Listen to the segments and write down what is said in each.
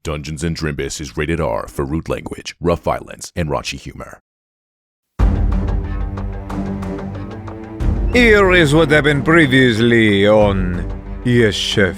Dungeons & Drimbus is rated R for rude language, rough violence, and raunchy humor. Here is what happened previously on Yes, Chef.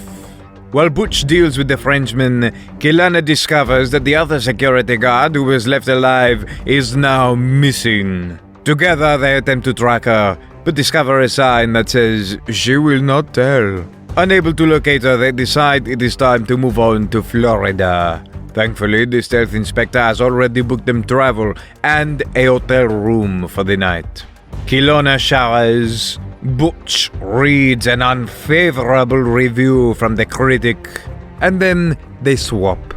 While Butch deals with the Frenchman, Kilana discovers that the other security guard who was left alive is now missing. Together they attempt to track her, but discover a sign that says she will not tell. Unable to locate her, they decide it is time to move on to Florida. Thankfully, the stealth inspector has already booked them travel and a hotel room for the night. Kilana showers. Butch reads an unfavorable review from the critic, and then they swap,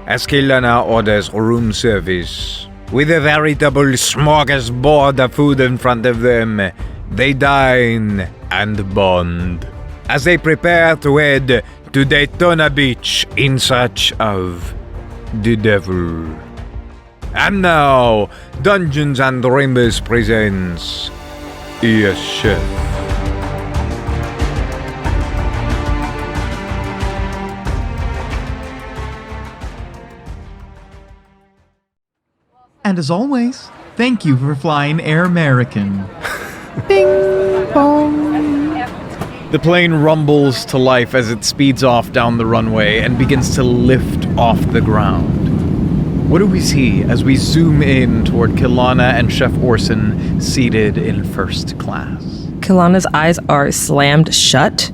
as Kilana orders room service. With a veritable smorgasbord of food in front of them, they dine and bond, as they prepare to head to Daytona Beach in search of the devil. And now, Dungeons & Drimbus presents Yes, Chef. And as always, thank you for flying Air American. Bing bong. The plane rumbles to life as it speeds off down the runway and begins to lift off the ground. What do we see as we zoom in toward Kilana and Chef Orson seated in first class? Kilana's eyes are slammed shut,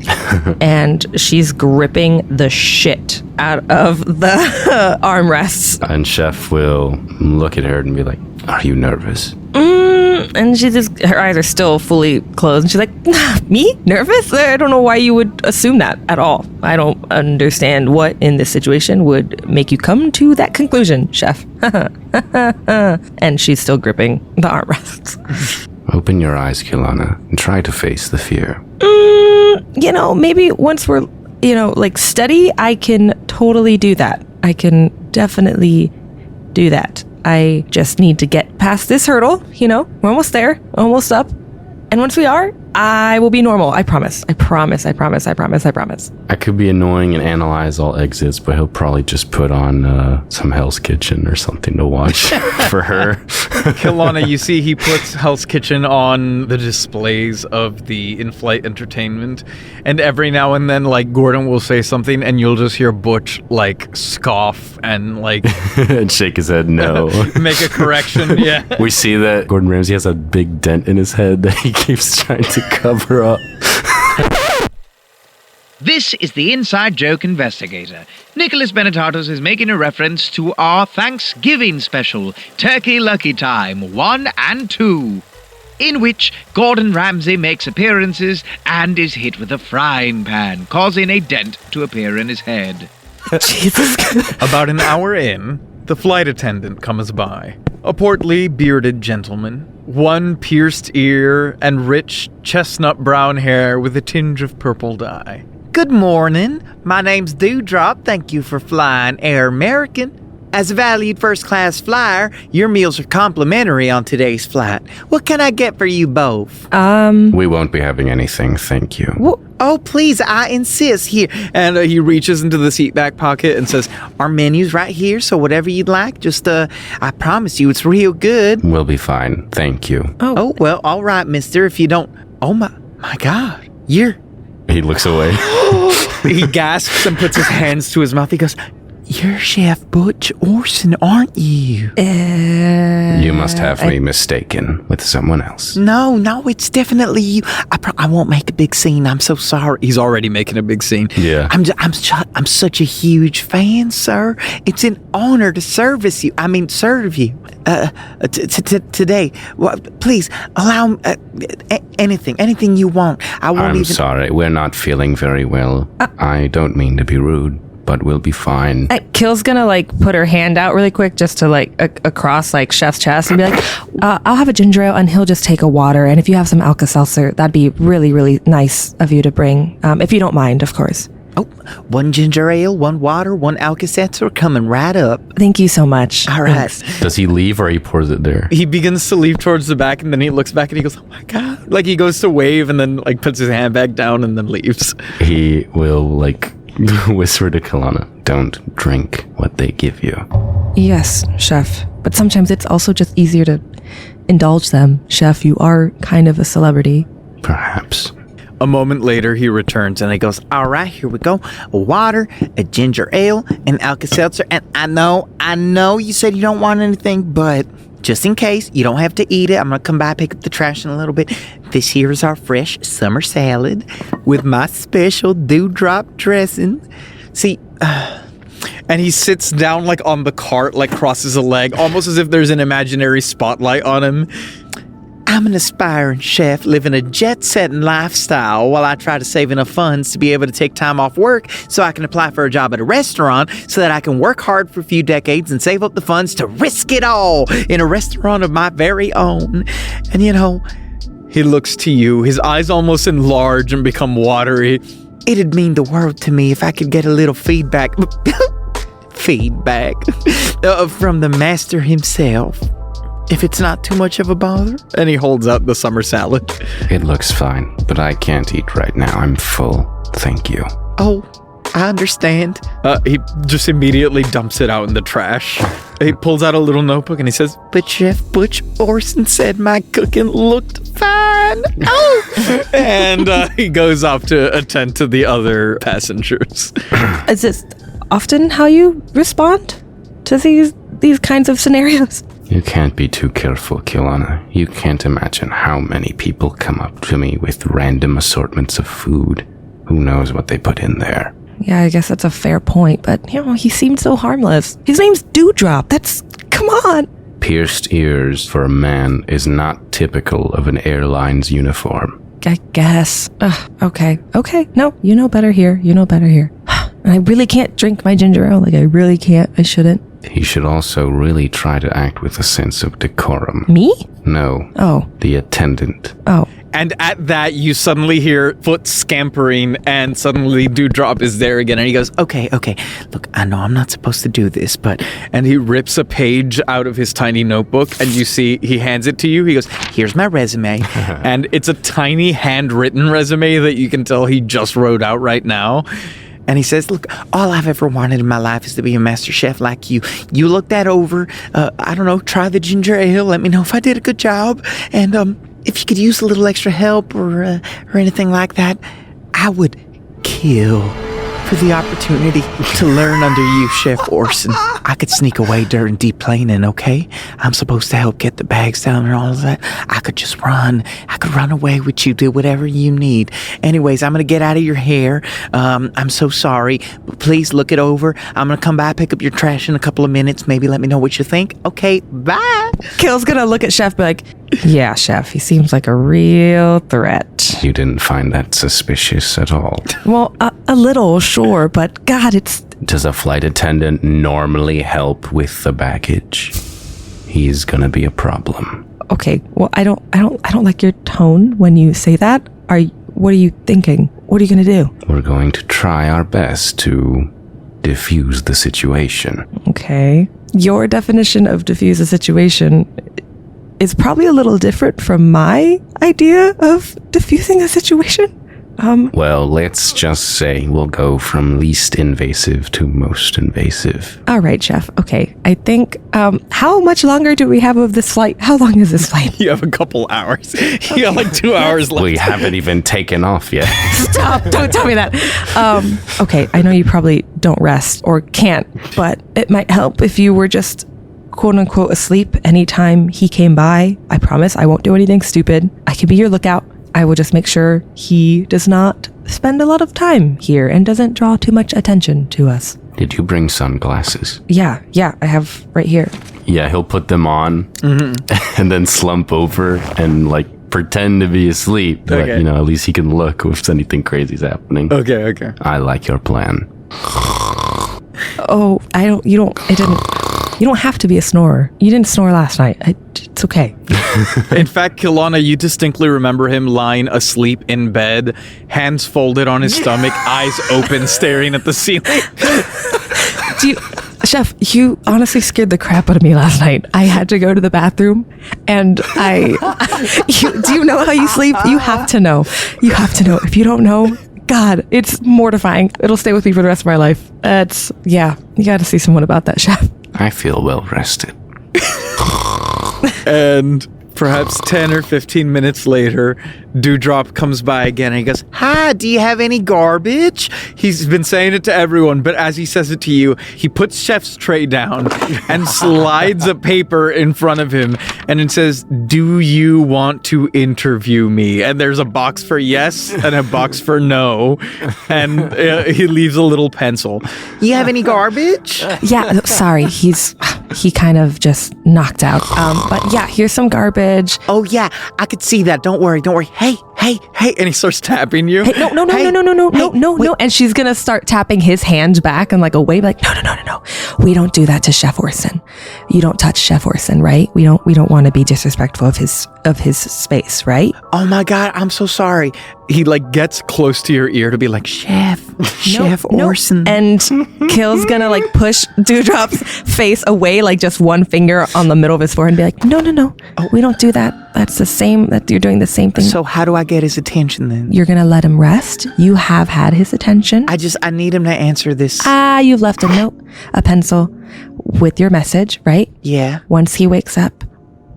and she's gripping the shit out of the armrests. And Chef will look at her and be like, "Are you nervous?" And her eyes are still fully closed, and she's like, "Me? Nervous? I don't know why you would assume that at all. I don't understand what in this situation would make you come to that conclusion, Chef." And she's still gripping the armrests. Open your eyes, Kilana, and try to face the fear. Maybe once we're, steady, I can totally do that. I can definitely do that. I just need to get past this hurdle, we're almost there, almost up. And once we are, I will be normal. I promise. I promise. I could be annoying and analyze all exits, but he'll probably just put on some Hell's Kitchen or something to watch for her. Kilana, you see he puts Hell's Kitchen on the displays of the in-flight entertainment, and every now and then, Gordon will say something, and you'll just hear Butch, scoff and, and shake his head no. Make a correction, yeah. We see that Gordon Ramsay has a big dent in his head that he keeps trying to cover up. This is the Inside Joke Investigator. Nicholas Benetatos is making a reference to our Thanksgiving special, Turkey Lucky Time 1 and 2, in which Gordon Ramsay makes appearances and is hit with a frying pan, causing a dent to appear in his head. Jesus. About an hour in, the flight attendant comes by. A portly, bearded gentleman, one pierced ear, and rich, chestnut-brown hair with a tinge of purple dye. Good morning. My name's Dewdrop. Thank you for flying Air American. As a valued first-class flyer, your meals are complimentary on today's flight. What can I get for you both? We won't be having anything, thank you. Oh, please, I insist. Here. And he reaches into the seat back pocket and says, Our menu's right here, so whatever you'd like, just, I promise you, it's real good. We'll be fine, thank you. Oh, well, all right, mister, if you don't... Oh, my God, you're... He looks away. He gasps and puts his hands to his mouth. He goes, "You're Chef Butch Orson, aren't you?" You must have me mistaken with someone else. No, it's definitely you. I won't make a big scene. I'm so sorry. He's already making a big scene. Yeah. I'm such a huge fan, sir. It's an honor to serve you. Today. Well, please allow anything you want. I'm sorry. We're not feeling very well. I don't mean to be rude, but we'll be fine. Kill's gonna put her hand out really quick just to across Chef's chest and be like, I'll have a ginger ale and he'll just take a water, and if you have some Alka-Seltzer, that'd be really, really nice of you to bring, if you don't mind, of course. Oh, one ginger ale, one water, one Alka-Seltzer coming right up. Thank you so much. All right. Thanks. Does he leave or he pours it there? He begins to leave towards the back, and then he looks back and he goes, "Oh my God." He goes to wave and then puts his hand back down and then leaves. He will whisper to Kilana, don't drink what they give you. Yes, Chef. But sometimes it's also just easier to indulge them. Chef, you are kind of a celebrity. Perhaps. A moment later, he returns and he goes, all right, here we go. A water, a ginger ale, an Alka-Seltzer. And I know you said you don't want anything, but just in case, you don't have to eat it. I'm going to come by, pick up the trash in a little bit. This here is our fresh summer salad with my special dewdrop dressing. See, And he sits down like on the cart, like crosses a leg, almost as if there's an imaginary spotlight on him. I'm an aspiring chef living a jet-setting lifestyle while I try to save enough funds to be able to take time off work so I can apply for a job at a restaurant so that I can work hard for a few decades and save up the funds to risk it all in a restaurant of my very own. And you know, He looks to you, his eyes almost enlarge and become watery. it'd mean the world to me if I could get a little feedback from the master himself. If it's not too much of a bother. And he holds out the summer salad. It looks fine, but I can't eat right now. I'm full. Thank you. Oh, I understand. He just immediately dumps it out in the trash. He pulls out a little notebook and he says, But Chef Butch Orson said my cooking looked fine. Oh! and he goes off to attend to the other passengers. Is this often how you respond to these kinds of scenarios? You can't be too careful, Kilana. You can't imagine how many people come up to me with random assortments of food. Who knows what they put in there? Yeah, I guess that's a fair point, but, he seemed so harmless. His name's Dewdrop. Come on. Pierced ears for a man is not typical of an airline's uniform. I guess. Okay. No, you know better here. And I really can't drink my ginger ale. I really can't. I shouldn't. He should also really try to act with a sense of decorum. Me? No. Oh. The attendant. Oh. And at that, you suddenly hear foot scampering, and suddenly Dewdrop is there again, and he goes, Okay. Look, I know I'm not supposed to do this, but and he rips a page out of his tiny notebook, and you see he hands it to you. He goes, here's my resume. and it's a tiny handwritten resume that you can tell he just wrote out right now. And he says, look, all I've ever wanted in my life is to be a master chef like you. You look that over. I don't know, try the ginger ale. Let me know if I did a good job. And if you could use a little extra help or anything like that, I would kill for the opportunity to learn under you, Chef Orson. I could sneak away during deplaning, okay? I'm supposed to help get the bags down and all of that. I could just run. I could run away with you, do whatever you need. Anyways, I'm going to get out of your hair. I'm so sorry. Please look it over. I'm going to come by, pick up your trash in a couple of minutes. Maybe let me know what you think. Okay, bye. Kill's gonna look at Chef, be like, yeah, Chef, he seems like a real threat. You didn't find that suspicious at all. Well, a little, sure, but God, it's... Does a flight attendant normally help with the baggage? He's gonna be a problem. Okay, well, I don't like your tone when you say that. What are you thinking? What are you gonna do? We're going to try our best to diffuse the situation. Okay. Your definition of diffuse a situation is probably a little different from my idea of diffusing a situation. Well, let's just say we'll go from least invasive to most invasive. All right, Chef. Okay. I think, how much longer do we have of this flight? How long is this flight? You have a couple hours. You got like 2 hours left. We haven't even taken off yet. Stop. Don't tell me that. Okay. I know you probably don't rest or can't, but it might help if you were just quote unquote asleep anytime he came by. I promise I won't do anything stupid. I can be your lookout. I will just make sure he does not spend a lot of time here and doesn't draw too much attention to us. Did you bring sunglasses? Yeah, I have right here. Yeah, he'll put them on and then slump over and like pretend to be asleep. But, Okay. at least he can look if anything crazy's happening. Okay. I like your plan. Oh, you don't have to be a snorer. You didn't snore last night. It's okay. In fact, Kilana, you distinctly remember him lying asleep in bed, hands folded on his stomach, eyes open, staring at the ceiling. Chef, you honestly scared the crap out of me last night. I had to go to the bathroom, and do you know how you sleep? You have to know. If you don't know, God, it's mortifying. It'll stay with me for the rest of my life. You gotta see someone about that, chef. I feel well rested. And perhaps 10 or 15 minutes later, Dewdrop comes by again and he goes, Hi, do you have any garbage? he's been saying it to everyone, but as he says it to you, he puts Chef's tray down and slides a paper in front of him and it says, do you want to interview me? And there's a box for yes and a box for no. And he leaves a little pencil. You have any garbage? Yeah, sorry, he kind of just knocked out. But yeah, here's some garbage. Oh, yeah, I could see that. Don't worry. Hey. And he starts tapping you. Hey, no. And she's gonna start tapping his hand back and like away, like, no. We don't do that to Chef Orson. You don't touch Chef Orson, right? We don't want to be disrespectful of his space, right? Oh my God, I'm so sorry. He like gets close to your ear to be like, Chef Orson. And Kill's gonna like push Dewdrop's face away, like just one finger on the middle of his forehead and be like, no. We don't do that. That's the same, that you're doing the same thing. So how do I get his attention then? You're gonna let him rest. You have had his attention. I need him to answer this. You've left a note, a pencil with your message, right? Yeah. Once he wakes up,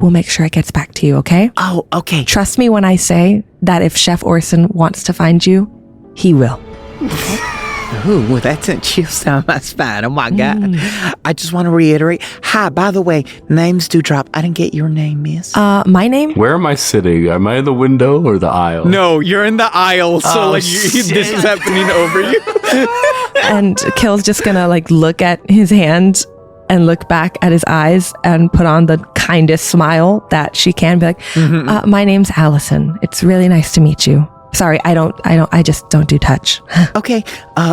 we'll make sure it gets back to you, okay? Oh, okay. Trust me when I say that if Chef Orson wants to find you, he will. Ooh, that sent chills down my spine. Oh my God. I just want to reiterate. Hi, by the way, name's Dewdrop. I didn't get your name, miss. My name? Where am I sitting? Am I in the window or the aisle? no, you're in the aisle. So this is happening over you. And Kill's just gonna like look at his hand and look back at his eyes and put on the kindest smile that she can. Be like, my name's Allison. It's really nice to meet you. Sorry, I just don't do touch. Okay.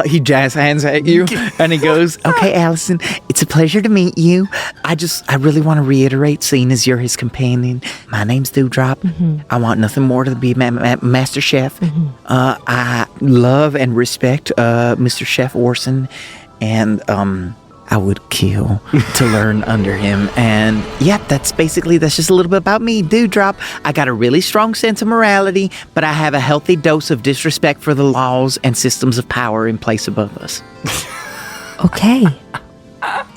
He jazz hands at you and he goes, Okay, Allison, it's a pleasure to meet you. I really want to reiterate, seeing as you're his companion, my name's Dewdrop. I want nothing more to be Master Chef. I love and respect Mr. Chef Orson, and I would kill to learn under him. And yep, that's just a little bit about me, Dewdrop. I got a really strong sense of morality, but I have a healthy dose of disrespect for the laws and systems of power in place above us. Okay.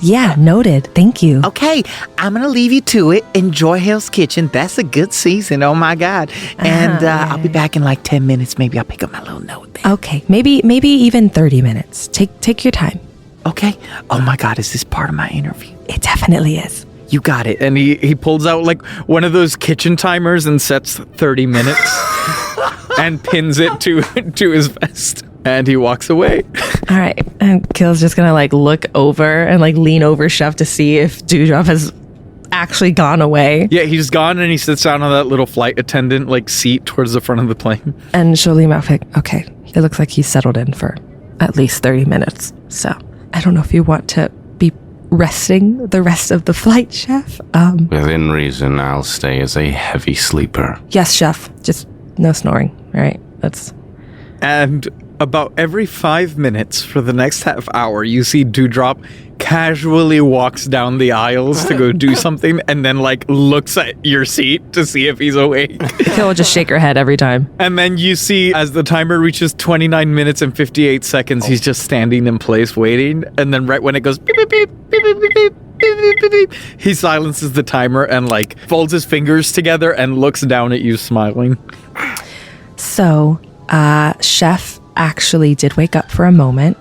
Yeah, noted. Thank you. Okay, I'm going to leave you to it. Enjoy Hell's Kitchen. That's a good season. Oh my God. And I'll be back in like 10 minutes. Maybe I'll pick up my little note there. Okay, maybe even 30 minutes. Take your time. Okay. Oh my God, is this part of my interview? It definitely is. You got it. and he pulls out like one of those kitchen timers and sets 30 minutes and pins it to his vest. And he walks away. All right. And Kill's just gonna like look over and like lean over Chef to see if Dewdrop has actually gone away. Yeah, he's gone and he sits down on that little flight attendant like seat towards the front of the plane. And she'll lean back like, okay, it looks like he's settled in for at least 30 minutes. So I don't know if you want to be resting the rest of the flight, Chef. Within reason, I'll stay as a heavy sleeper. Yes, Chef. Just no snoring. All right. And about every 5 minutes for the next half hour, you see Dewdrop casually walks down the aisles to go do something and then like looks at your seat to see if he's awake. Kill will just shake her head every time. And then you see as the timer reaches 29 minutes and 58 seconds, he's just standing in place waiting. And then right when it goes beep, beep, beep, beep, beep, beep, beep, beep, beep, beep, he silences the timer and like folds his fingers together and looks down at you smiling. So, Chef actually did wake up for a moment,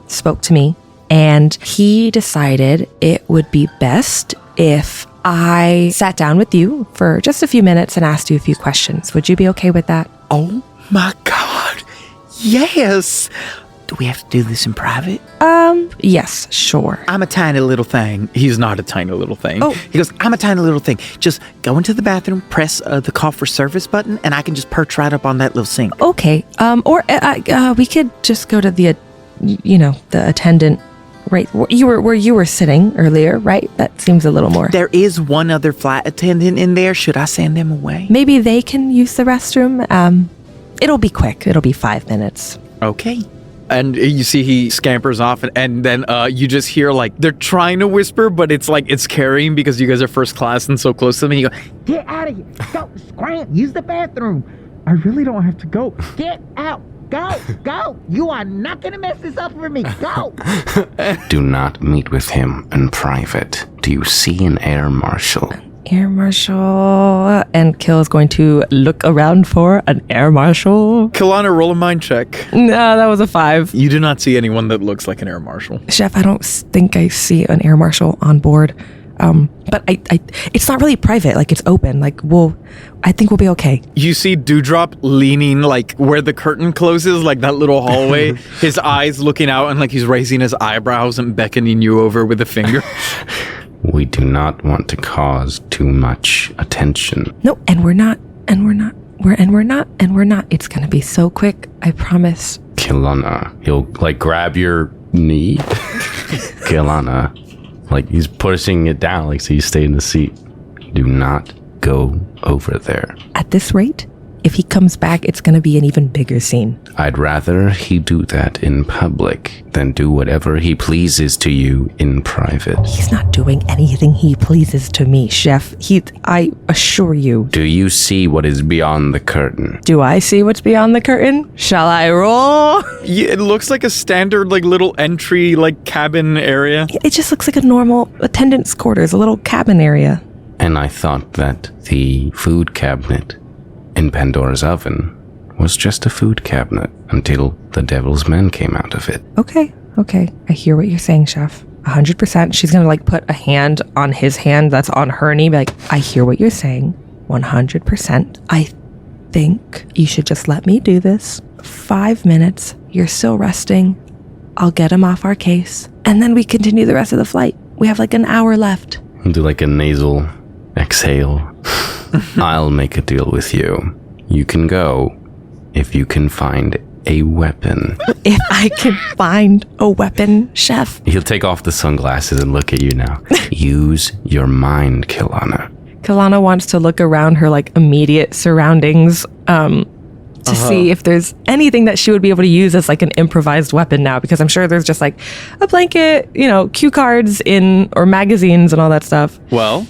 spoke to me, and he decided it would be best if I sat down with you for just a few minutes and asked you a few questions. Would you be okay with that? Oh my God. Yes. Do we have to do this in private? Yes, sure. I'm a tiny little thing. He's not a tiny little thing. Oh, he goes, I'm a tiny little thing. Just go into the bathroom, press the call for service button, and I can just perch right up on that little sink. Okay. Or we could just go to the attendant right where you were sitting earlier, right? That seems a little more. There is one other flight attendant in there. Should I send them away? Maybe they can use the restroom. It'll be quick. It'll be 5 minutes. Okay. And you see he scampers off and then you just hear like they're trying to whisper, but it's like it's carrying because you guys are first class and so close to them. And you go, get out of here. Go, scram, use the bathroom. I really don't have to go. Get out. Go! You are not gonna mess this up for me. Go! Do not meet with him in private. Do you see an air marshal? Air marshal. And Kill is going to look around for an air marshal. Kilana, roll a mind check. No, that was a 5. You do not see anyone that looks like an air marshal. Chef, I don't think I see an air marshal on board. But it's not really private. Like, it's open. Like, I think we'll be okay. You see Dewdrop leaning, like, where the curtain closes, like that little hallway, his eyes looking out and like he's raising his eyebrows and beckoning you over with a finger. We do not want to cause too much attention. No, and we're not. It's gonna be so quick. I promise. Kilana, he'll, like, grab your knee. Kilana, like, he's pushing it down, like, so you stay in the seat. Do not go over there. At this rate, if he comes back, it's gonna be an even bigger scene. I'd rather he do that in public than do whatever he pleases to you in private. He's not doing anything he pleases to me, Chef. I assure you. Do you see what is beyond the curtain? Do I see what's beyond the curtain? Shall I roll? Yeah, it looks like a standard, like, little entry, like, cabin area. It just looks like a normal attendant's quarters, a little cabin area. And I thought that the food cabinet in Pandora's oven was just a food cabinet until the devil's men came out of it. Okay. I hear what you're saying, Chef. 100%. She's gonna, like, put a hand on his hand that's on her knee, be like, I hear what you're saying. 100%. I think you should just let me do this. 5 minutes. You're still resting. I'll get him off our case. And then we continue the rest of the flight. We have like an hour left. Do like a nasal exhale. I'll make a deal with you. You can go if you can find a weapon. If I can find a weapon, Chef. He'll take off the sunglasses and look at you now. Use your mind, Kilana. Kilana wants to look around her, like, immediate surroundings to see if there's anything that she would be able to use as, like, an improvised weapon now, because I'm sure there's just, like, a blanket, cue cards or magazines and all that stuff. Well,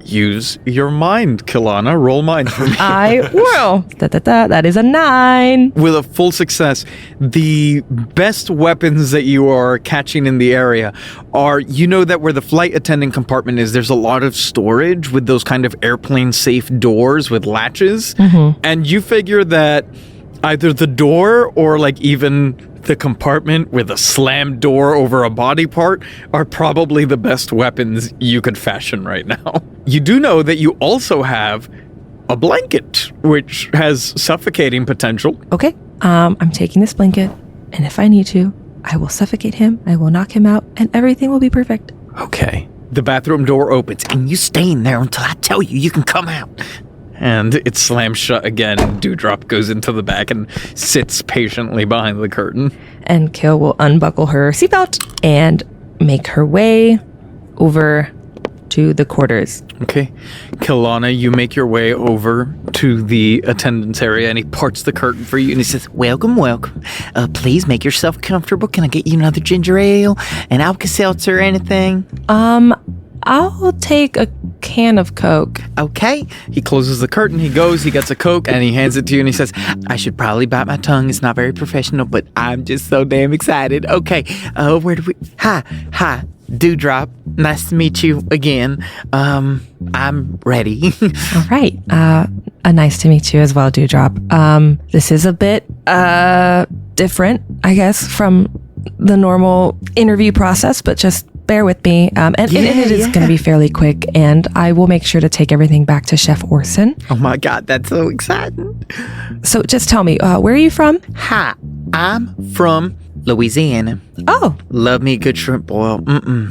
use your mind, Kilana. Roll mind for me. I will. That is a 9. With a full success, the best weapons that you are catching in the area are, that where the flight attendant compartment is, there's a lot of storage with those kind of airplane safe doors with latches. Mm-hmm. And you figure that either the door or, like, even the compartment with a slammed door over a body part are probably the best weapons you could fashion right now. You do know that you also have a blanket, which has suffocating potential. Okay, I'm taking this blanket, and if I need to, I will suffocate him, I will knock him out, and everything will be perfect. Okay. The bathroom door opens, And you stay in there until I tell you you can come out. and it slams shut again, and Dewdrop goes into the back and sits patiently behind the curtain. And Kill will unbuckle her seatbelt and make her way over to the quarters. Okay. Kilana, you make your way over to the attendance area, and he parts the curtain for you, and he says, Welcome. Please make yourself comfortable. Can I get you another ginger ale, an Alka-Seltzer, or anything? I'll take a can of Coke. Okay. he closes the curtain, he goes, he gets a Coke, and he hands it to you, and he says, I should probably bite my tongue. It's not very professional, but I'm just so damn excited. Okay. Where do we... Hi. Dewdrop. Nice to meet you again. I'm ready. All right. Nice to meet you as well, Dewdrop. This is a bit different, I guess, from the normal interview process, but just bear with me. And it is going to be fairly quick, and I will make sure to take everything back to Chef Orson. Oh my God, that's so exciting. So just tell me, where are you from? Hi, I'm from Louisiana. Oh. Love me a good shrimp boil.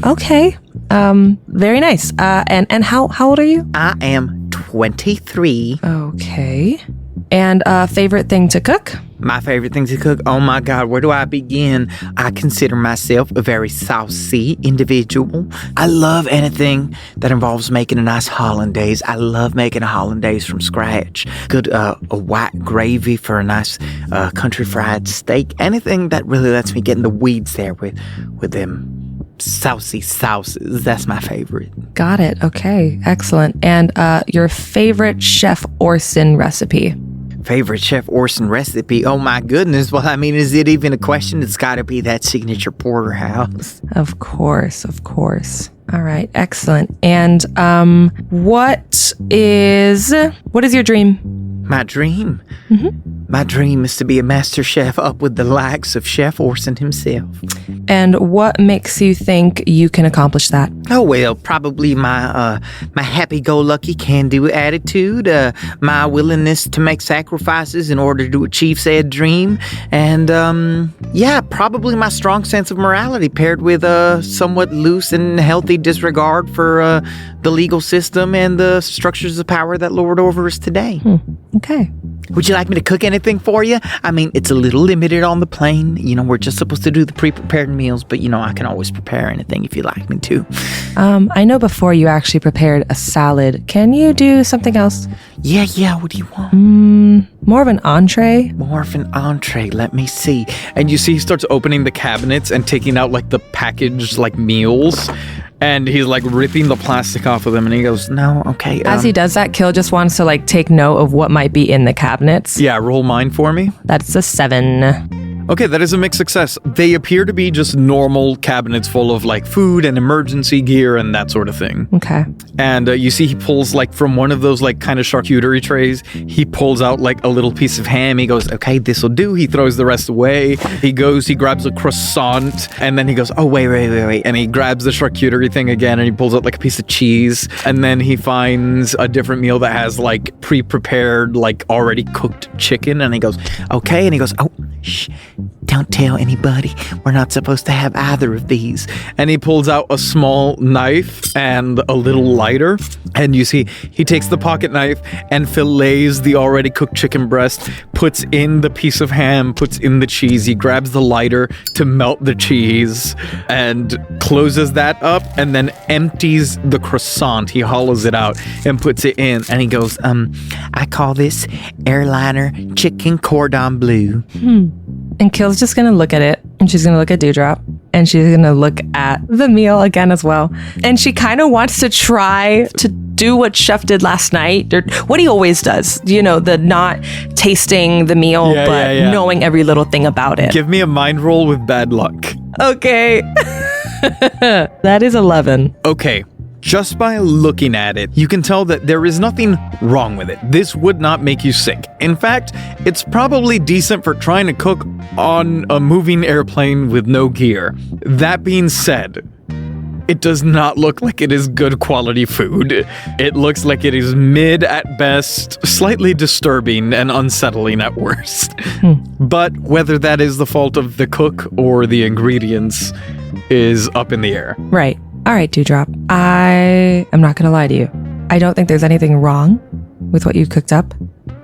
Okay. Very nice. And how old are you? I am 23. Okay. And favorite thing to cook? My favorite thing to cook? Oh my God, where do I begin? I consider myself a very saucy individual. I love anything that involves making a nice hollandaise. I love making a hollandaise from scratch. Good a white gravy for a nice country fried steak. Anything that really lets me get in the weeds there with them saucy sauces. That's my favorite. Got it. Okay. Excellent. And your favorite Chef Orson recipe? favorite Chef Orson recipe. Oh my goodness. Well, I mean, is it even a question? It's got to be that signature porterhouse. Of course, of course. All right, excellent. And what is your dream? My dream? Mm-hmm. My dream is to be a master chef up with the likes of Chef Orson himself. And what makes you think you can accomplish that? Oh, well, probably my happy-go-lucky can-do attitude, my willingness to make sacrifices in order to achieve said dream, and, probably my strong sense of morality paired with a somewhat loose and healthy disregard for the legal system and the structures of power that lord over us today. Okay. Would you like me to cook anything for you? I mean, it's a little limited on the plane. You know, we're just supposed to do the pre-prepared meals, but, you know, I can always prepare anything if you'd like me to. I know before you actually prepared a salad. Can you do something else? Yeah, what do you want? More of an entree? More of an entree, let me see. And you see he starts opening the cabinets and taking out like the packaged like meals. And he's like ripping the plastic off of them, and he goes, No, okay. As he does that, Kill just wants to like take note of what might be in the cabinets. yeah, roll mine for me. That's a 7. Okay, that is a mixed success. They appear to be just normal cabinets full of like food and emergency gear and that sort of thing. Okay. And you see he pulls like from one of those like kind of charcuterie trays, he pulls out like a little piece of ham. He goes, okay, this'll do. He throws the rest away. He grabs a croissant, and then he goes, oh, wait. And he grabs the charcuterie thing again, and he pulls out like a piece of cheese. And then he finds a different meal that has like pre-prepared, like already cooked chicken. And he goes, okay. And he goes, oh, shh. Don't tell anybody. We're not supposed to have either of these. And he pulls out a small knife and a little lighter. And you see, he takes the pocket knife and fillets the already cooked chicken breast, puts in the piece of ham, puts in the cheese. He grabs the lighter to melt the cheese and closes that up, and then empties the croissant. He hollows it out and puts it in. And he goes, I call this airliner chicken cordon bleu. And Kill's just gonna look at it, and she's gonna look at Dewdrop, and she's gonna look at the meal again as well. And she kind of wants to try to do what Chef did last night, or what he always does. You know, the not tasting the meal, but knowing every little thing about it. Give me a mind roll with bad luck. Okay. That is 11. Okay. Just by looking at it, you can tell that there is nothing wrong with it. This would not make you sick. In fact, it's probably decent for trying to cook on a moving airplane with no gear. That being said, it does not look like it is good quality food. It looks like it is mid at best, slightly disturbing and unsettling at worst. But whether that is the fault of the cook or the ingredients is up in the air. Right. All right, Dewdrop. I am not going to lie to you. I don't think there's anything wrong with what you cooked up.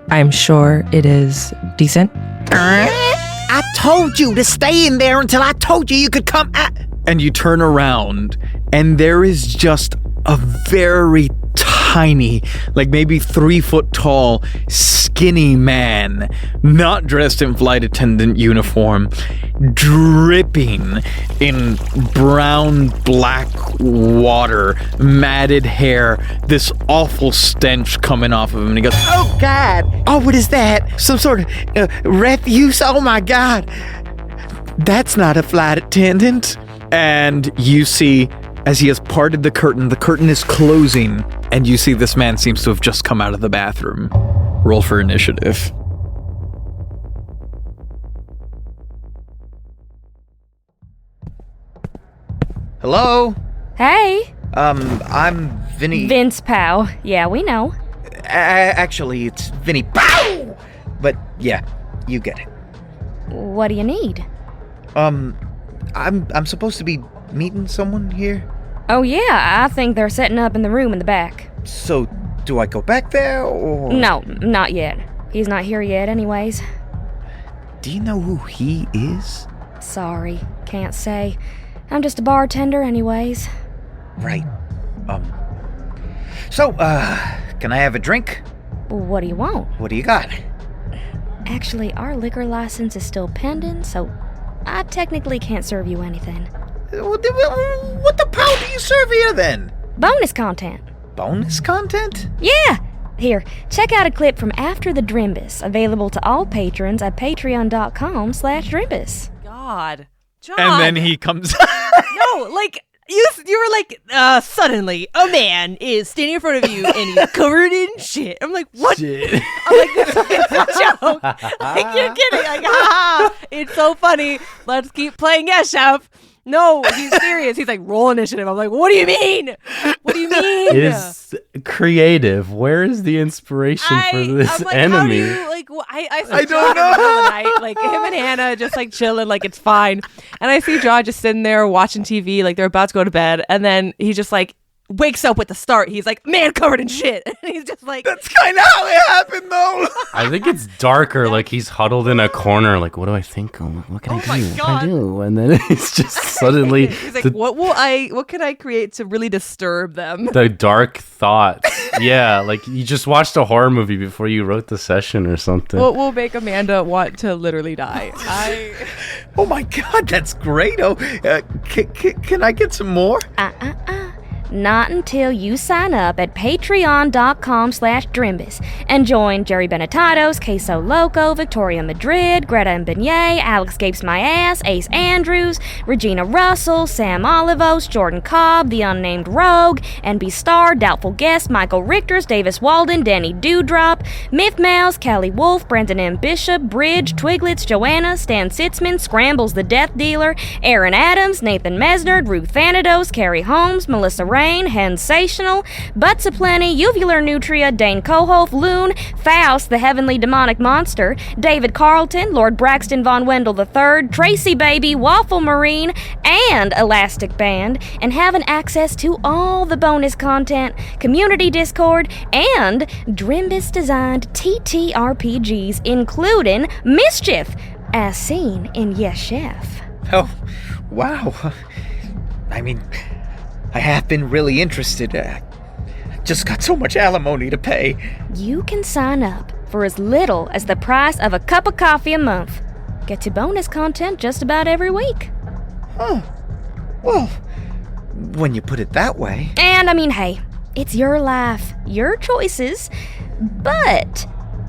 I'm sure it is decent. I told you to stay in there until I told you could come out. And you turn around, and there is just a very tiny, like maybe 3 foot tall, skinny man, not dressed in flight attendant uniform, dripping in brown black water, matted hair, this awful stench coming off of him. And he goes, Oh, God. Oh, what is that? Some sort of refuse? Oh, my God. That's not a flight attendant. and you see, as he has parted the curtain is closing, and you see this man seems to have just come out of the bathroom. Roll for initiative. Hello? Hey. I'm Vinny. Vince Pow. Yeah, we know. Actually, it's Vinny Pow! But yeah, you get it. What do you need? I'm supposed to be meeting someone here. Oh yeah, I think they're setting up in the room in the back. So, do I go back there, or...? No, not yet. He's not here yet anyways. Do you know who he is? Sorry, can't say. I'm just a bartender anyways. Right. So, can I have a drink? What do you want? What do you got? Actually, our liquor license is still pending, so I technically can't serve you anything. What the pound do you serve here, then? Bonus content. Bonus content? Yeah! Here, check out a clip from After the Drimbus, available to all patrons at patreon.com/Drimbus. God. John. And then he comes. No, like, you were like, suddenly a man is standing in front of you and he's covered in shit. I'm like, what? Shit. I'm like, this is a joke. Like, you're kidding. Like, ha! It's so funny. Let's keep playing. Yes, chef. No, he's serious. He's like, roll initiative. I'm like, what do you mean? What do you mean? It is creative. Where is the inspiration for this I'm like, enemy? How do you, like, I don't know. In the middle of the night, like him and Hannah just like chilling, like it's fine. And I see John just sitting there watching TV, like they're about to go to bed, and then he just like wakes up with the start. He's like, man covered in shit. And he's just like, That's kind of how it happened, though. I think it's darker. Like he's huddled in a corner. Like, what do I think? What can I do? my What can God. I do? And then it's just suddenly he's like, what can I create to really disturb them? the dark thoughts. Yeah, like you just watched a horror movie before you wrote the session or something. What will make Amanda want to literally die? Oh my God, that's great. Oh, can I get some more? Not until you sign up at patreon.com/Drimbus and join Jerry Benetatos, Queso Loco, Victoria Madrid, Greta and Beignet, Alex Gapes My Ass, Ace Andrews, Regina Russell, Sam Olivos, Jordan Cobb, The Unnamed Rogue, NB Star, Doubtful Guest, Michael Richters, Davis Walden, Danny Dewdrop, Myth Mouse, Callie Wolf, Brandon M. Bishop, Bridge, Twiglets, Joanna, Stan Sitzman, Scrambles the Death Dealer, Aaron Adams, Nathan Mesnard, Ruth Thanatos, Carrie Holmes, Melissa Rain, Hensational, Butts Aplenty, Uvular Nutria, Dane Kohoff, Loon, Faust, the Heavenly Demonic Monster, David Carlton, Lord Braxton Von Wendell III, Tracy Baby, Waffle Marine, and Elastic Band, and having access to all the bonus content, community Discord, and Drimbus-designed TTRPGs, including Mischief, as seen in Yes Chef. Oh, wow. I mean, I have been really interested. Just got so much alimony to pay. You can sign up for as little as the price of a cup of coffee a month. Get your bonus content just about every week. Huh. Well, when you put it that way. And I mean, hey, it's your life, your choices, but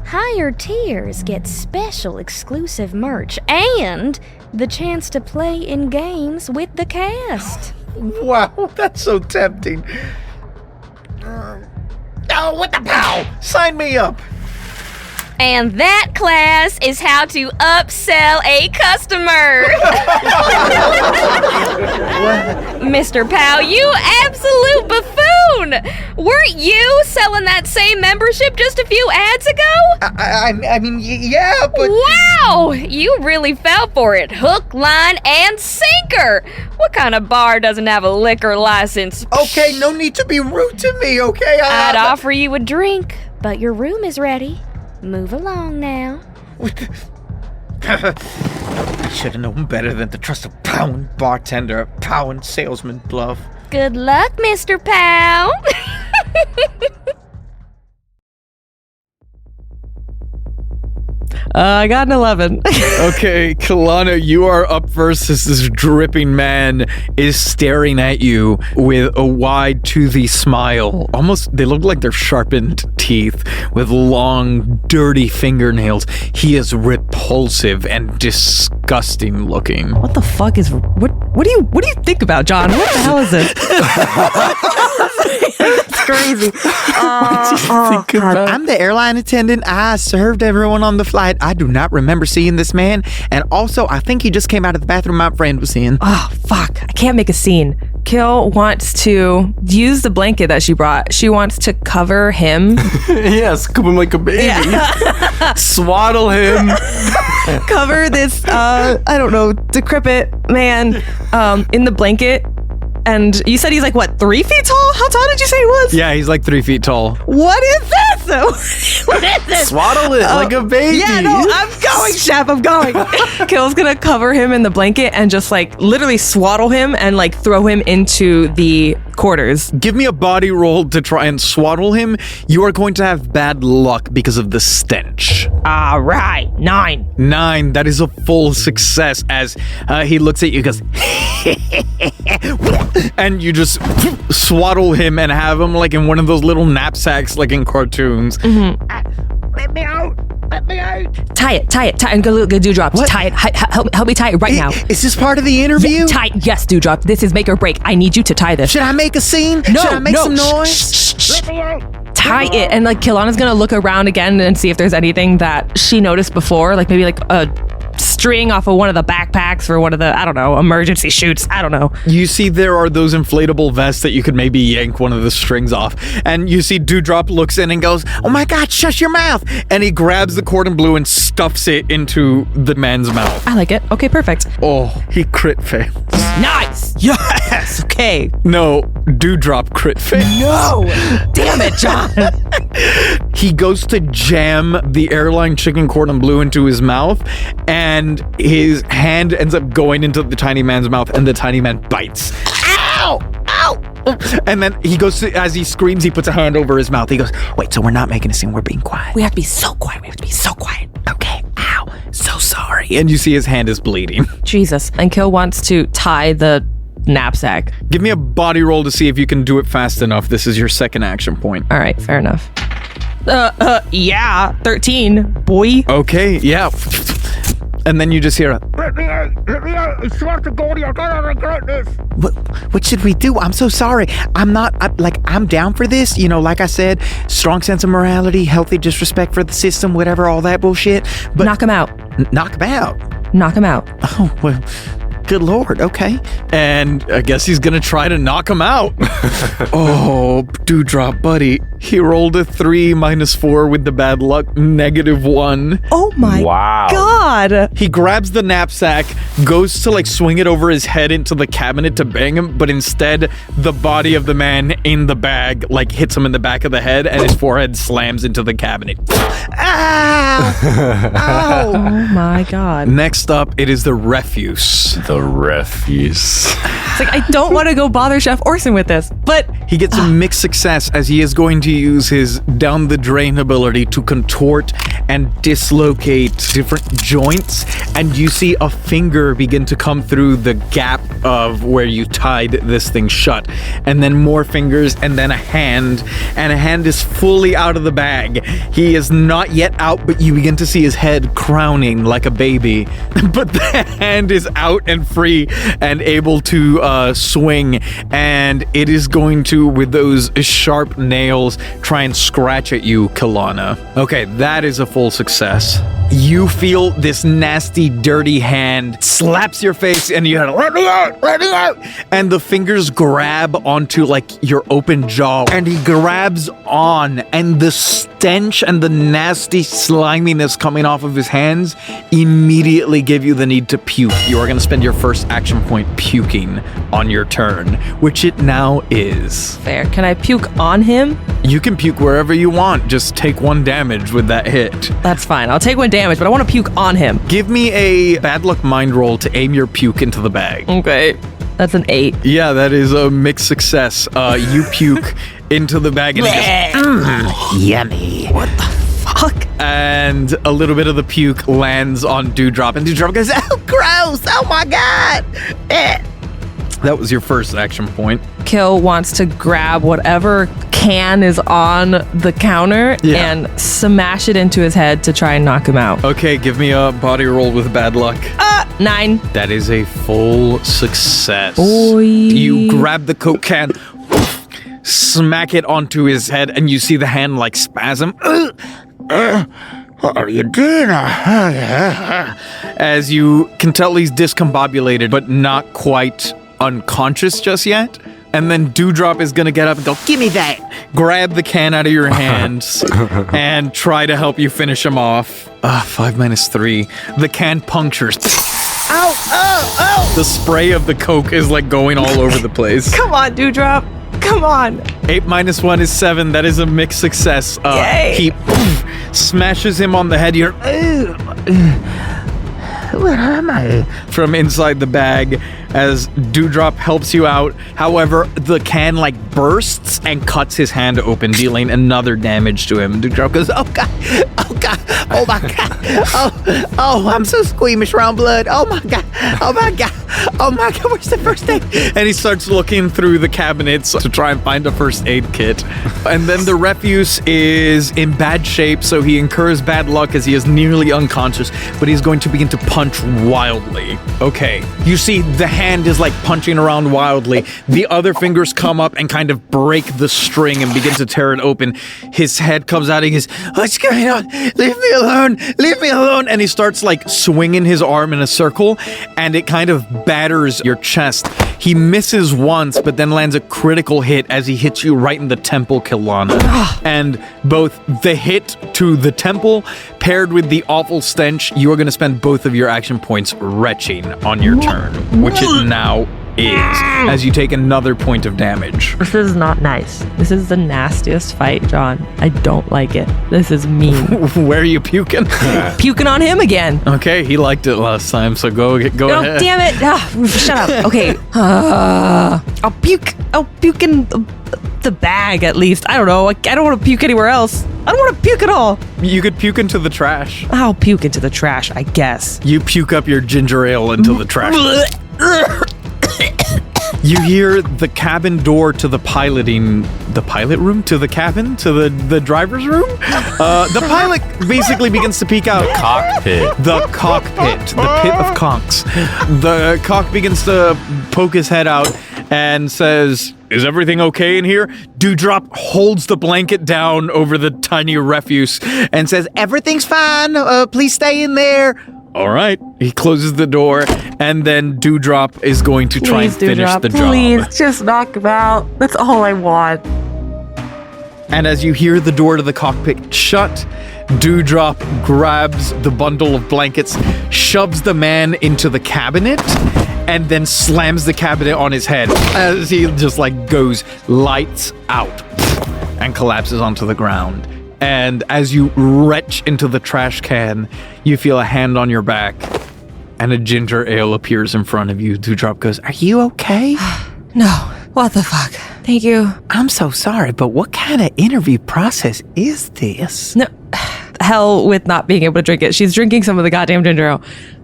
higher tiers get special exclusive merch and the chance to play in games with the cast. Wow, that's so tempting. Oh, what the pow! Sign me up! And that, class, is how to upsell a customer. Mr. Powell, you absolute buffoon! Weren't you selling that same membership just a few ads ago? I mean, yeah, but... Wow! You really fell for it. Hook, line, and sinker! What kind of bar doesn't have a liquor license? Okay, no need to be rude to me, okay? I'd offer you a drink, but your room is ready. Move along now. I should have known better than to trust a Pound bartender, a Pound salesman bluff. Good luck, Mr. Powell. I got an 11. Okay, Kilana, you are up first as this dripping man is staring at you with a wide, toothy smile. Almost, they look like they're sharpened teeth with long, dirty fingernails. He is repulsive and disgusting looking. What the fuck is what do you think about, John? What the hell is this? It's crazy. I'm the airline attendant. I served everyone on the flight. I do not remember seeing this man. And also, I think he just came out of the bathroom my friend was in. Oh, fuck. I can't make a scene. Kill wants to use the blanket that she brought. She wants to cover him. Yeah, scoop him like a baby. Yeah. Swaddle him. Cover this, I don't know, decrepit man in the blanket. And you said he's like, what, 3 feet tall? How tall did you say he was? Yeah, he's like 3 feet tall. What is this? What is this? Swaddle it like a baby. Yeah, no, I'm going, Chef. I'm going. Kill's gonna cover him in the blanket and just like literally swaddle him and like throw him into the quarters. Give me a body roll to try and swaddle him. You are going to have bad luck because of the stench. All right, 9. 9, that is a full success as he looks at you and goes, and you just swaddle him and have him like in one of those little knapsacks like in cartoons. Let me out! Let me out! Tie it, and go Dewdrop. Tie it. Help me tie it right now. Is this part of the interview? Yeah, tie it. Yes, Dewdrop. This is make or break. I need you to tie this. Should I make a scene? No, Should I make some no. noise? Let me out! Tie it. And like Kilana's gonna look around again and see if there's anything that she noticed before, like maybe like a string off of one of the backpacks for one of the, I don't know, emergency chutes. I don't know. You see there are those inflatable vests that you could maybe yank one of the strings off. And you see Dewdrop looks in and goes, Oh my God, shush your mouth! and he grabs the cordon bleu and stuffs it into the man's mouth. I like it. Okay, perfect. Oh, he crit failed. Nice. Yes. Okay. No, Dewdrop crit failed. No. Damn it, John. He goes to jam the airline chicken cordon bleu into his mouth, and his hand ends up going into the tiny man's mouth, and the tiny man bites. Ow! Ow! And then he goes to, as he screams, he puts a hand over his mouth. He goes, Wait, so we're not making a scene, we're being quiet. We have to be so quiet. Okay, ow. So sorry. and you see his hand is bleeding. Jesus. And Kill wants to tie the knapsack. Give me a body roll to see if you can do it fast enough. This is your second action point. All right, fair enough. Yeah, 13, boy. Okay, yeah. And then you just hear a, Let me out! Let me out! I swear to God, you're gonna regret this! What should we do? I'm so sorry. I'm down for this. You know, like I said, strong sense of morality, healthy disrespect for the system, whatever, all that bullshit. But Knock him out. knock him out. Knock him out. Oh, well, good Lord. Okay. and I guess he's gonna try to knock him out. Oh, Dewdrop, buddy. He rolled a 3 minus 4 with the bad luck, -1. Oh my Wow. God. He grabs the knapsack, goes to like swing it over his head into the cabinet to bang him, but instead the body of the man in the bag like hits him in the back of the head and his forehead slams into the cabinet. Ow! Ow! Oh my God. Next up, it is the refuse. The refuse. It's like, I don't want to go bother Chef Orson with this, but He gets a mixed success as he is going to use his down the drain ability to contort and dislocate different joints, and you see a finger begin to come through the gap of where you tied this thing shut, and then more fingers, and then a hand is fully out of the bag. He is not yet out, but you begin to see his head crowning like a baby, but the hand is out and free and able to swing, and it is going to, with those sharp nails, try and scratch at you, Kilana. Okay, that is a full success. You feel this nasty, dirty hand slaps your face, and you let me out, let me out. And the fingers grab onto like your open jaw, and he grabs on, and the stench and the nasty sliminess coming off of his hands immediately give you the need to puke. You are going to spend your first action point puking on your turn, which it now is. fair. Can I puke on him? You can puke wherever you want. Just take 1 damage with that hit. That's fine. I'll take 1 damage, but I want to puke on him. Give me a bad luck mind roll to aim your puke into the bag. Okay. That's an 8. Yeah, that is a mixed success. You puke into the bag and it goes, Yummy. Fuck. and a little bit of the puke lands on Dewdrop, and Dewdrop goes, Oh, gross. Oh my God. that was your first action point. Kill wants to grab whatever can is on the counter Yeah. and smash it into his head to try and knock him out. Okay, give me a body roll with bad luck. 9. That is a full success. Boy. You grab the Coke can, smack it onto his head, and you see the hand like spasm. What are you doing? As you can tell, he's discombobulated, but not quite unconscious just yet. And then Dewdrop is gonna get up and go, Give me that. grab the can out of your hands and try to help you finish him off. 5 minus 3. The can punctures. Ow, oh, The spray of the Coke is like going all over the place. Come on, Dewdrop. Come on. 8 minus 1 is 7. That is a mixed success. Yay. He smashes him on the head. You're Where am I? from inside the bag as Dewdrop helps you out. However, the can bursts and cuts his hand open, dealing another damage to him. Dewdrop goes, Oh God, oh my God, oh, I'm so squeamish around blood. Oh my God, where's the first aid? and he starts looking through the cabinets to try and find a first aid kit. And then the refuse is in bad shape, so he incurs bad luck as he is nearly unconscious, but he's going to begin to punch wildly. Okay, you see the hand is punching around wildly. The other fingers come up and kind of break the string and begin to tear it open. His head comes out and he goes, what's going on? Leave me alone. And he starts swinging his arm in a circle, and it kind of batters your chest. He misses once, but then lands a critical hit as he hits you right in the temple, Kilana. And both the hit to the temple paired with the awful stench, you are going to spend both of your action points retching on your turn, which it now is, as you take another point of damage. This is not nice. This is the nastiest fight, John. I don't like it. This is mean. Where are you puking? Puking on him again. Okay, he liked it last time, so go ahead. Oh, damn it. Shut up. Okay. I'll puke in the bag at least. I don't know. I don't want to puke anywhere else. I don't want to puke at all. You could puke into the trash. I'll puke into the trash, I guess. You puke up your ginger ale into the trash. You hear the cabin door to the pilot room, to the cabin, to the driver's room. The pilot basically begins to peek out. The cockpit, the pit of conks. The cock begins to poke his head out and says, is everything okay in here? Dewdrop holds the blanket down over the tiny refuse and says, Everything's fine. Please stay in there. all right. He closes the door, and then Dewdrop is going to try and finish the job. Please, just knock him out. That's all I want. And as you hear the door to the cockpit shut, Dewdrop grabs the bundle of blankets, shoves the man into the cabinet, and then slams the cabinet on his head as he just goes lights out and collapses onto the ground. And as you retch into the trash can, you feel a hand on your back and a ginger ale appears in front of you. Dewdrop goes, "Are you okay?" No. What the fuck? Thank you. I'm so sorry, but what kind of interview process is this? No. Hell with not being able to drink it. She's drinking some of the goddamn ginger ale.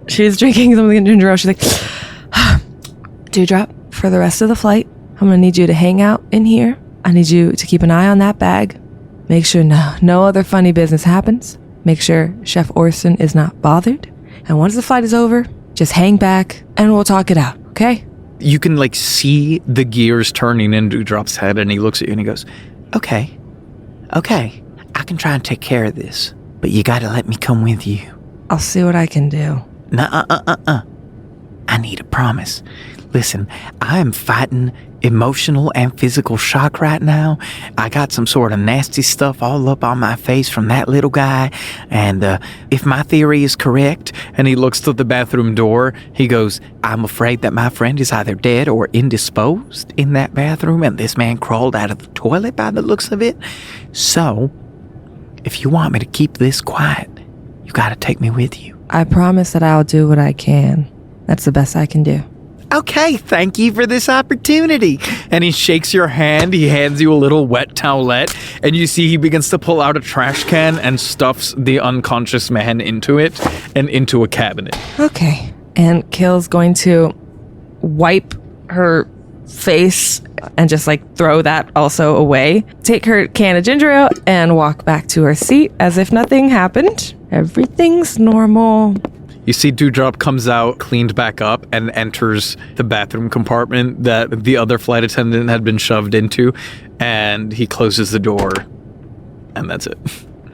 She's like, Dewdrop, for the rest of the flight, I'm going to need you to hang out in here. I need you to keep an eye on that bag. Make sure no other funny business happens. Make sure Chef Orson is not bothered. And once the flight is over, just hang back and we'll talk it out, okay? You can see the gears turning in Dewdrop's head, and he looks at you and he goes, Okay, I can try and take care of this, but you gotta let me come with you. I'll see what I can do. I need a promise. Listen, I am fighting emotional and physical shock right now. I got some sort of nasty stuff all up on my face from that little guy, and if my theory is correct, and he looks to the bathroom door, he goes, I'm afraid that my friend is either dead or indisposed in that bathroom, and this man crawled out of the toilet by the looks of it. So, if you want me to keep this quiet, you gotta take me with you. I promise that I'll do what I can. That's the best I can do. Okay, thank you for this opportunity. And he shakes your hand, he hands you a little wet towelette, and you see he begins to pull out a trash can and stuffs the unconscious man into it and into a cabinet. Okay. And Kill's going to wipe her face and just throw that also away. Take her can of ginger ale and walk back to her seat as if nothing happened. Everything's normal. You see Dewdrop comes out, cleaned back up, and enters the bathroom compartment that the other flight attendant had been shoved into, and he closes the door, and that's it.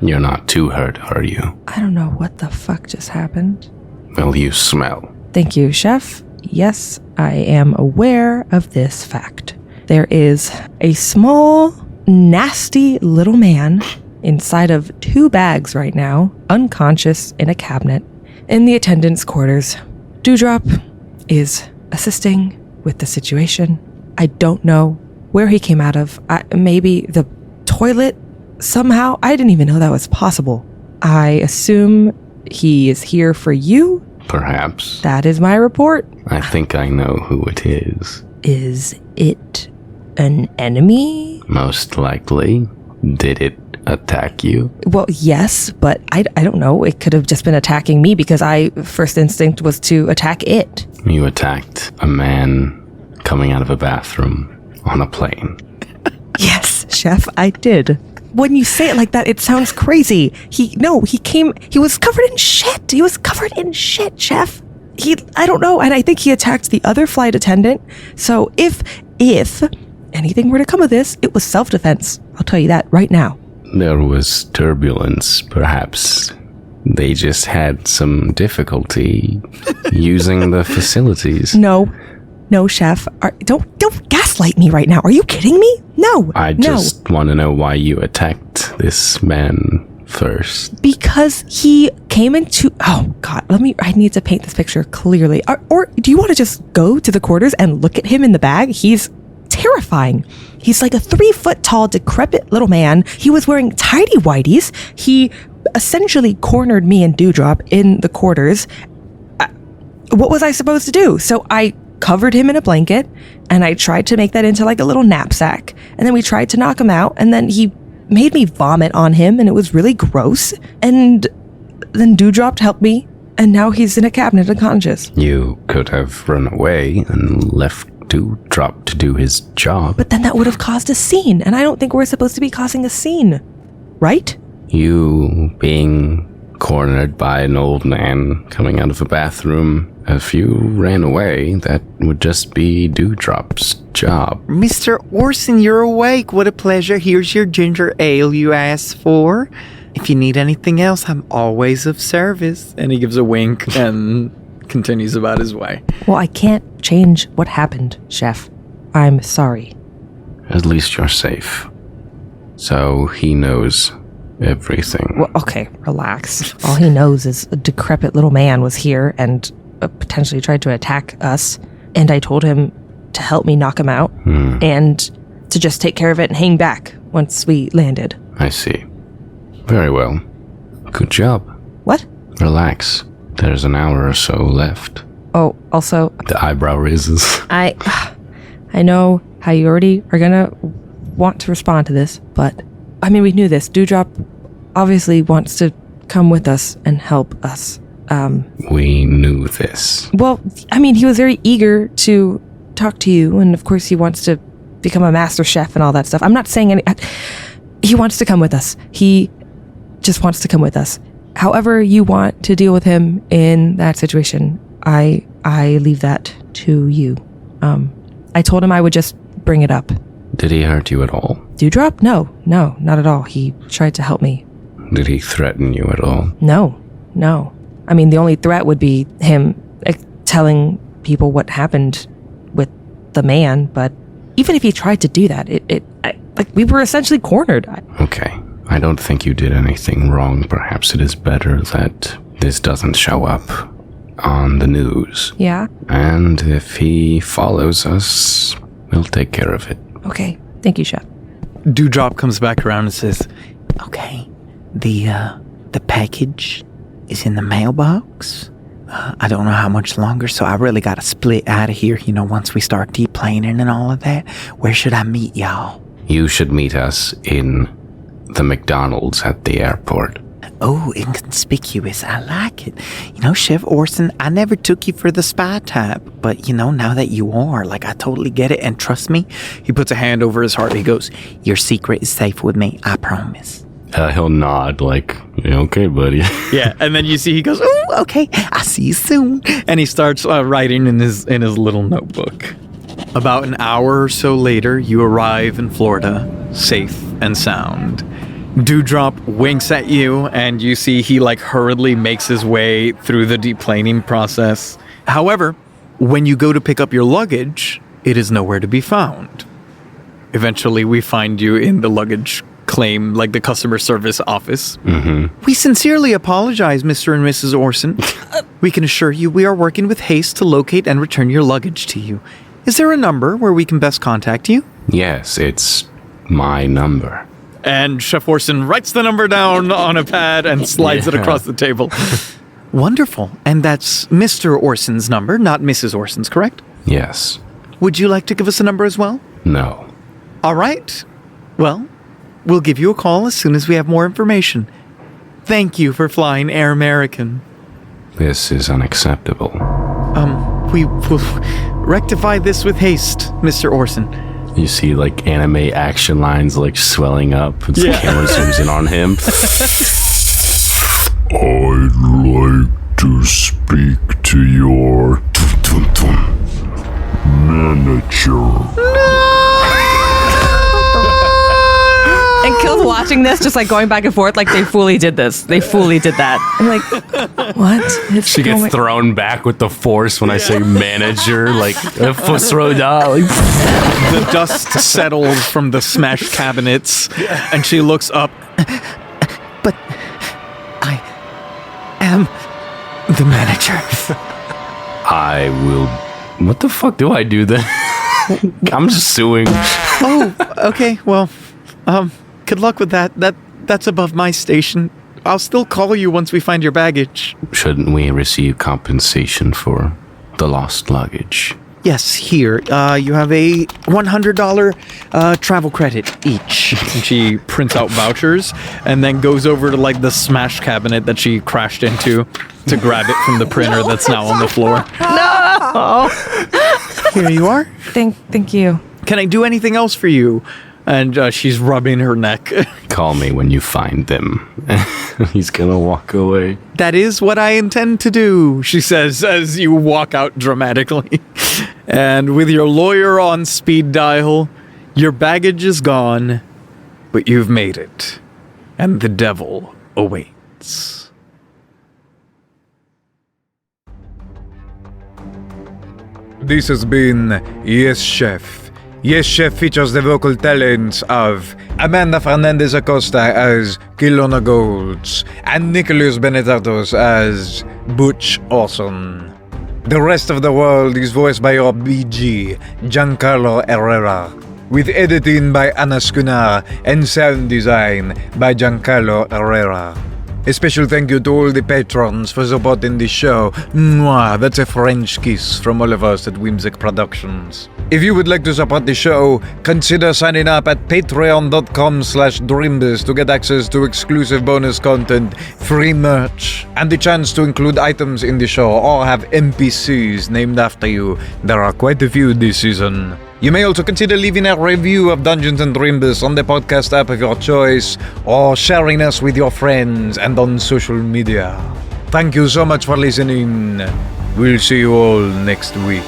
You're not too hurt, are you? I don't know what the fuck just happened. Well, you smell. Thank you, Chef. Yes, I am aware of this fact. There is a small, nasty little man inside of 2 bags right now, unconscious in a cabinet, in the attendant's quarters. Dewdrop is assisting with the situation. I don't know where he came out of. Maybe the toilet somehow. I didn't even know that was possible. I assume he is here for you, perhaps. That is my report. I think I know who it is. Is it an enemy? Most likely. Did it attack you? Well, yes, but I don't know. It could have just been attacking me because first instinct was to attack it. You attacked a man coming out of a bathroom on a plane. Yes, Chef, I did. When you say it like that, it sounds crazy. He was covered in shit. He was covered in shit, Chef. I don't know, and I think he attacked the other flight attendant. So if anything were to come of this, it was self-defense. I'll tell you that right now. There was turbulence, perhaps. They just had some difficulty using the facilities. No, Chef. Don't gaslight me right now. Are you kidding me? No. I just want to know why you attacked this man first. Because he came into... Oh, God. I need to paint this picture clearly. Or do you want to just go to the quarters and look at him in the bag? He's terrifying. He's like a 3-foot-tall, decrepit little man. He was wearing tighty-whities. He essentially cornered me and Dewdrop in the quarters. What was I supposed to do? So I covered him in a blanket, and I tried to make that into like a little knapsack. And then we tried to knock him out, and then he made me vomit on him, and it was really gross. And then Dewdrop helped me, and now he's in a cabinet unconscious. You could have run away and left Dewdrop to do his job. But then that would have caused a scene, and I don't think we're supposed to be causing a scene, right? You being cornered by an old man coming out of a bathroom, if you ran away, that would just be Dewdrop's job. Mr. Orson, you're awake. What a pleasure. Here's your ginger ale you asked for. If you need anything else, I'm always of service. And he gives a wink and continues about his way. Well, I can't change what happened, Chef. I'm sorry. At least you're safe. So he knows everything. Well, okay, relax. All he knows is a decrepit little man was here and potentially tried to attack us. And I told him to help me knock him out and to just take care of it and hang back once we landed. I see. Very well. Good job. What? Relax. There's an hour or so left. Oh, also... The eyebrow raises. I know how you already are gonna want to respond to this, but... I mean, we knew this. Dewdrop obviously wants to come with us and help us. We knew this. Well, I mean, he was very eager to talk to you, and of course he wants to become a master chef and all that stuff. I'm not saying any... He wants to come with us. He just wants to come with us. However you want to deal with him in that situation, I leave that to you. I told him I would just bring it up. Did he hurt you at all? Dewdrop? No, not at all. He tried to help me. Did he threaten you at all? No. I mean, the only threat would be him telling people what happened with the man, but even if he tried to do that, we were essentially cornered. Okay. I don't think you did anything wrong. Perhaps it is better that this doesn't show up on the news. Yeah? And if he follows us, we'll take care of it. Okay. Thank you, Chef. Dewdrop comes back around and says, Okay, the package is in the mailbox. I don't know how much longer, so I really gotta split out of here, once we start deplaning and all of that. Where should I meet y'all? You should meet us in the McDonald's at the airport. Oh, inconspicuous. I like it. Chef Orson, I never took you for the spy type, but now that you are, I totally get it, and trust me. He puts a hand over his heart. He goes, your secret is safe with me, I promise. He'll nod okay, buddy. Yeah, and then you see he goes, ooh, okay, I'll see you soon. And he starts writing in his little notebook. About an hour or so later, you arrive in Florida, safe and sound. Dewdrop winks at you, and you see he hurriedly makes his way through the deplaning process. However, when you go to pick up your luggage, it is nowhere to be found. Eventually, we find you in the luggage claim, the customer service office. Mm-hmm. We sincerely apologize, Mr. and Mrs. Orson. We can assure you we are working with haste to locate and return your luggage to you. Is there a number where we can best contact you? Yes, it's my number. And Chef Orson writes the number down on a pad and slides it across the table. Wonderful. And that's Mr. Orson's number, not Mrs. Orson's, correct? Yes. Would you like to give us a number as well? No. All right. Well, we'll give you a call as soon as we have more information. Thank you for flying Air American. This is unacceptable. We will rectify this with haste, Mr. Orson. You see, like, anime action lines, like, swelling up. As the camera zooms in on him. I'd like to speak to your manager. And Kill's watching this, just like going back and forth, like they fully did this. They fully did that. I'm like, what? She gets thrown back with the force when I say manager, like, The dust settles from the smashed cabinets, and she looks up. But I am the manager. I will... What the fuck do I do then? I'm just suing. Oh, okay, well, good luck with that. That's above my station. I'll still call you once we find your baggage. Shouldn't we receive compensation for the lost luggage? Yes, here. You have a $100 travel credit each. And she prints out vouchers and then goes over to like the smash cabinet that she crashed into to grab it from the printer that's now on the floor. No! Here you are. Thank you. Can I do anything else for you? And she's rubbing her neck. Call me when you find them. He's gonna walk away. That is what I intend to do, she says as you walk out dramatically. And with your lawyer on speed dial, your baggage is gone, but you've made it. And the devil awaits. This has been Yes Chef. Yes Chef features the vocal talents of Amanda Fernandez-Acosta as Kilana Golds and Nicholas Benetatos as Butch Orson. The rest of the world is voiced by your BG, Giancarlo Herrera, with editing by Anna Schooner and sound design by Giancarlo Herrera. A special thank you to all the patrons for supporting the show. Mwah, that's a French kiss from all of us at Whimsic Productions. If you would like to support the show, consider signing up at patreon.com/Dreambus to get access to exclusive bonus content, free merch, and the chance to include items in the show or have NPCs named after you. There are quite a few this season. You may also consider leaving a review of Dungeons & Dreambus on the podcast app of your choice, or sharing us with your friends and on social media. Thank you so much for listening. We'll see you all next week.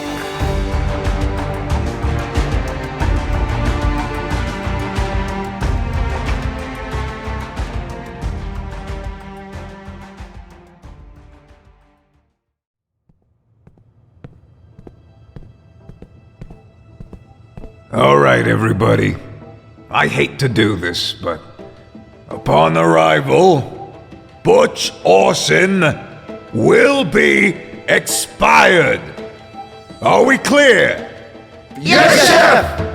All right, everybody. I hate to do this, but upon arrival, Butch Orson will be expired. Are we clear? Yes, Chef!